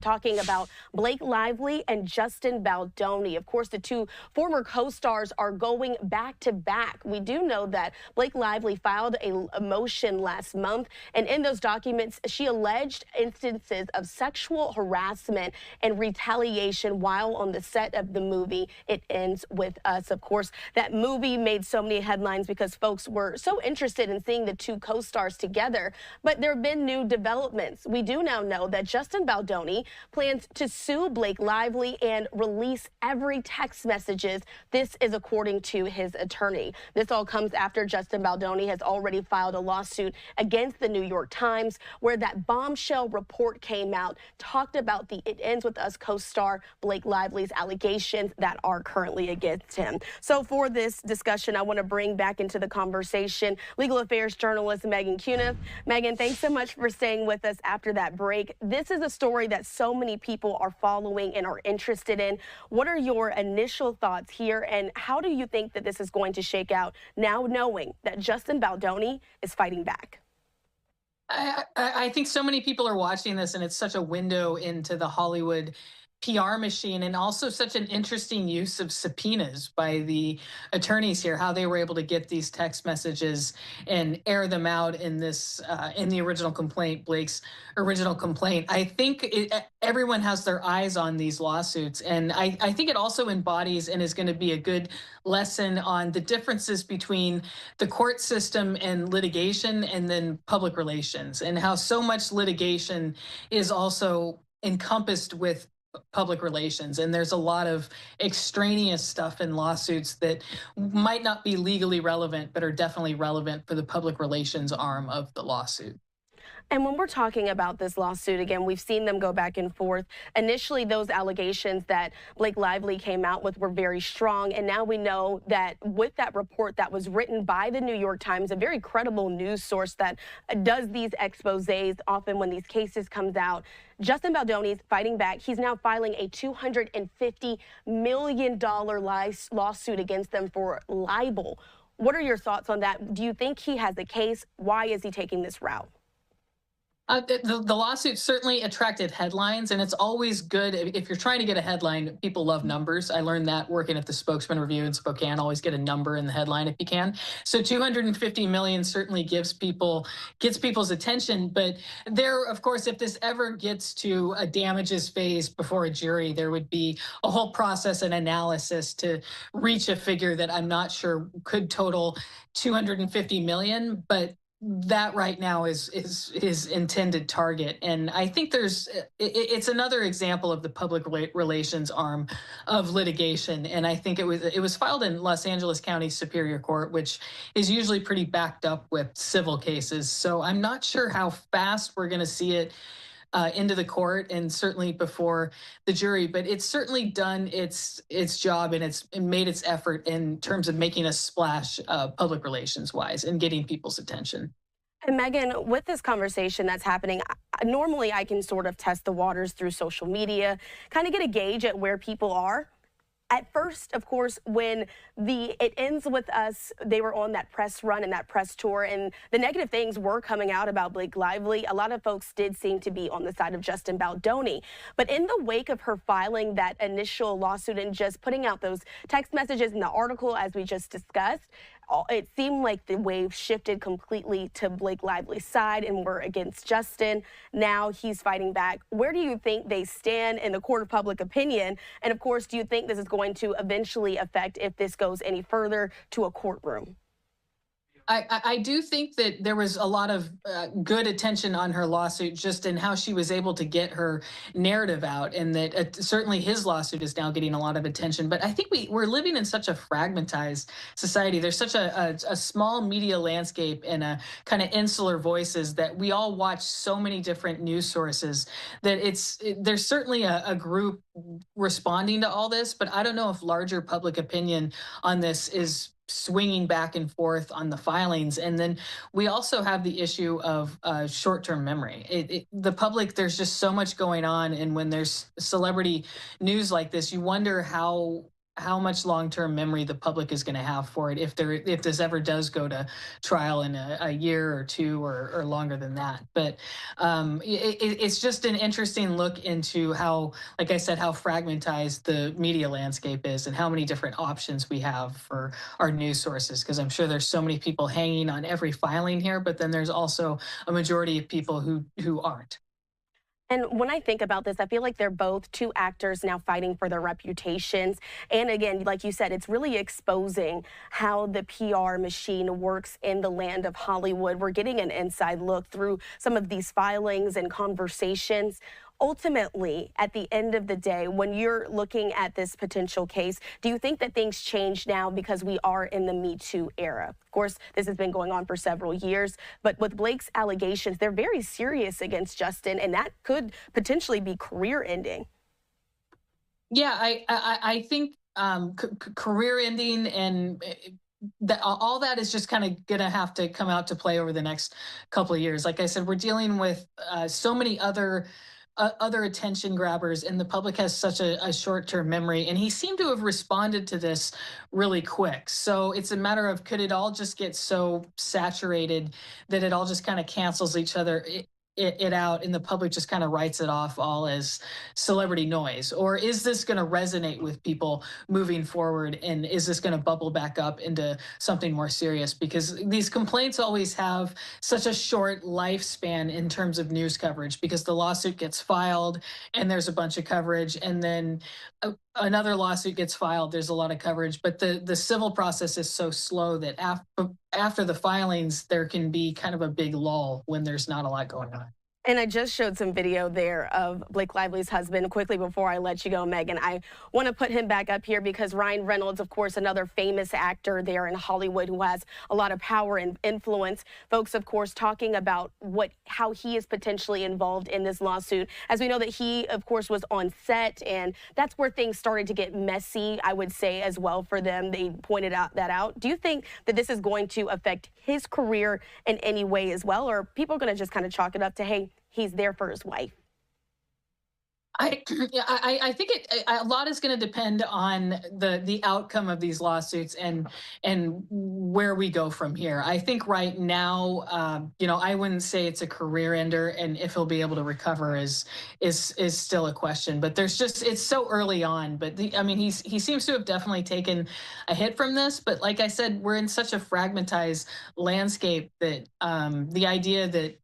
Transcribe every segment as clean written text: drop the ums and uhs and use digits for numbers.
talking about Blake Lively and Justin Baldoni. Of course, the two former co-stars are going back to back. We do know that Blake Lively filed a motion last month, and in those documents, she alleged instances of sexual harassment and retaliation while on the set of the movie It Ends With Us. Of course, that movie made so many headlines because folks were so interested in seeing the two co-stars together, but there have been new developments. We do now know that Justin Baldoni plans to sue Blake Lively and release every text messages. This is according to his attorney. This all comes after Justin Baldoni has already filed a lawsuit against the New York Times, where that bombshell report came out, talked about the It Ends With Us co-star Blake Lively's allegations that are currently against him. So for this discussion, I want to bring back into the conversation legal affairs journalist Meghann Cuniff. Meghann, thanks so much for staying with us after that break. This is a story that so many people are following and are interested in. What are your initial thoughts here, and how do you think that this is going to shake out now, knowing that Justin Baldoni is fighting back? I think so many people are watching this, and it's such a window into the Hollywood PR machine, and also such an interesting use of subpoenas by the attorneys here, how they were able to get these text messages and air them out in this in the original complaint, Blake's original complaint. I think everyone has their eyes on these lawsuits, and I think it also embodies and is going to be a good lesson on the differences between the court system and litigation, and then public relations, and how so much litigation is also encompassed with public relations. And there's a lot of extraneous stuff in lawsuits that might not be legally relevant, but are definitely relevant for the public relations arm of the lawsuit. And when we're talking about this lawsuit, again, we've seen them go back and forth. Initially, those allegations that Blake Lively came out with were very strong. And now we know that with that report that was written by the New York Times, a very credible news source that does these exposés often when these cases comes out, Justin Baldoni's fighting back. He's now filing a $250 million lawsuit against them for libel. What are your thoughts on that? Do you think he has a case? Why is he taking this route? The lawsuit certainly attracted headlines, and it's always good if you're trying to get a headline. People love numbers. I learned that working at the Spokesman Review in Spokane. Always get a number in the headline if you can. So 250 million certainly gets people's attention. But there, of course, if this ever gets to a damages phase before a jury, there would be a whole process and analysis to reach a figure that I'm not sure could total 250 million, but that right now is his intended target. And I think it's another example of the public relations arm of litigation. And I think it was filed in Los Angeles County Superior Court, which is usually pretty backed up with civil cases. So I'm not sure how fast we're going to see it into the court, and certainly before the jury, but it's certainly done its job, and it's made its effort in terms of making a splash public relations wise and getting people's attention. And Meghann, with this conversation that's happening, normally I can sort of test the waters through social media, kind of get a gauge at where people are. At first, of course, when It Ends With Us, they were on that press run and that press tour, and the negative things were coming out about Blake Lively. A lot of folks did seem to be on the side of Justin Baldoni. But in the wake of her filing that initial lawsuit and just putting out those text messages in the article, as we just discussed, it seemed like the wave shifted completely to Blake Lively's side and we're against Justin. Now he's fighting back. Where do you think they stand in the court of public opinion? And of course, do you think this is going to eventually affect, if this goes any further, to a courtroom? I do think that there was a lot of good attention on her lawsuit, just in how she was able to get her narrative out, and that certainly his lawsuit is now getting a lot of attention. But I think we're living in such a fragmentized society. There's such a small media landscape and a kind of insular voices that we all watch so many different news sources that there's certainly a group responding to all this, but I don't know if larger public opinion on this is swinging back and forth on the filings. And then we also have the issue of short-term memory. The public, there's just so much going on. And when there's celebrity news like this, you wonder how how much long-term memory the public is going to have for it if this ever does go to trial in a year or two or longer than that. But it's just an interesting look into how, like I said, how fragmentized the media landscape is and how many different options we have for our news sources. Because I'm sure there's so many people hanging on every filing here, but then there's also a majority of people who aren't. And when I think about this, I feel like they're both two actors now fighting for their reputations. And again, like you said, it's really exposing how the PR machine works in the land of Hollywood. We're getting an inside look through some of these filings and conversations. Ultimately, at the end of the day, when you're looking at this potential case, do you think that things change now because we are in the Me Too era? Of course, this has been going on for several years, but with Blake's allegations, they're very serious against Justin, and that could potentially be career ending. Yeah, I think career ending and that all that is just kind of gonna have to come out to play over the next couple of years. Like I said, we're dealing with so many other attention grabbers, and the public has such a short-term memory. And he seemed to have responded to this really quick. So it's a matter of, could it all just get so saturated that it all just kind of cancels each other it out, and the public just kind of writes it off all as celebrity noise? Or is this going to resonate with people moving forward, and is this going to bubble back up into something more serious? Because these complaints always have such a short lifespan in terms of news coverage, because the lawsuit gets filed and there's a bunch of coverage, and then another lawsuit gets filed, there's a lot of coverage, but the civil process is so slow that after the filings, there can be kind of a big lull when there's not a lot going on. And I just showed some video there of Blake Lively's husband. Quickly before I let you go, Meghann, I want to put him back up here because Ryan Reynolds, of course, another famous actor there in Hollywood who has a lot of power and influence. Folks, of course, talking about how he is potentially involved in this lawsuit. As we know that he, of course, was on set, and that's where things started to get messy, I would say, as well for them. They pointed out. Do you think that this is going to affect his career in any way as well, or people are going to just kind of chalk it up to, hey, he's there for his wife? I think a lot is going to depend on the outcome of these lawsuits and where we go from here. I think right now, I wouldn't say it's a career ender, and if he'll be able to recover is still a question. But it's so early on. But he seems to have definitely taken a hit from this. But like I said, we're in such a fragmentized landscape that the idea that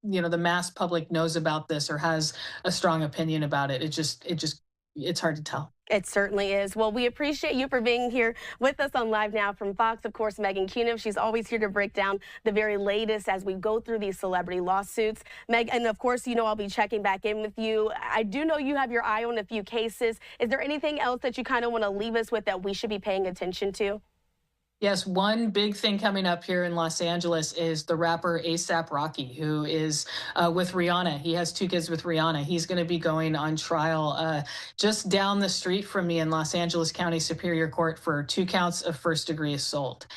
the mass public knows about this or has a strong opinion about it, it's hard to tell. It certainly is. Well, we appreciate you for being here with us on Live Now from Fox. Of course, Meghann Cuniff, she's always here to break down the very latest as we go through these celebrity lawsuits. Meg, and of course, I'll be checking back in with you. I do know you have your eye on a few cases. Is there anything else that you kind of want to leave us with that we should be paying attention to? Yes, one big thing coming up here in Los Angeles is the rapper A$AP Rocky, who is with Rihanna. He has 2 kids with Rihanna. He's going to be going on trial just down the street from me in Los Angeles County Superior Court for 2 counts of first-degree assault.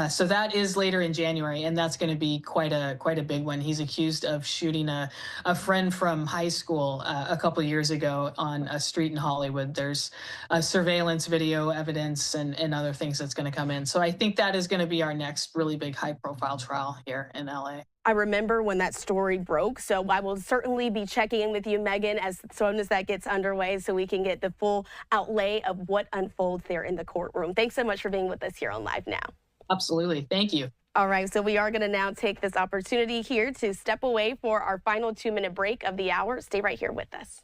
So that is later in January, and that's going to be quite a big one. He's accused of shooting a friend from high school a couple of years ago on a street in Hollywood. There's surveillance video evidence and other things that's going to come in. So I think that is going to be our next really big high-profile trial here in LA. I remember when that story broke, so I will certainly be checking in with you, Meghann, as soon as that gets underway so we can get the full outlay of what unfolds there in the courtroom. Thanks so much for being with us here on Live Now. Absolutely. Thank you. All right, so we are going to now take this opportunity here to step away for our final 2-minute break of the hour. Stay right here with us.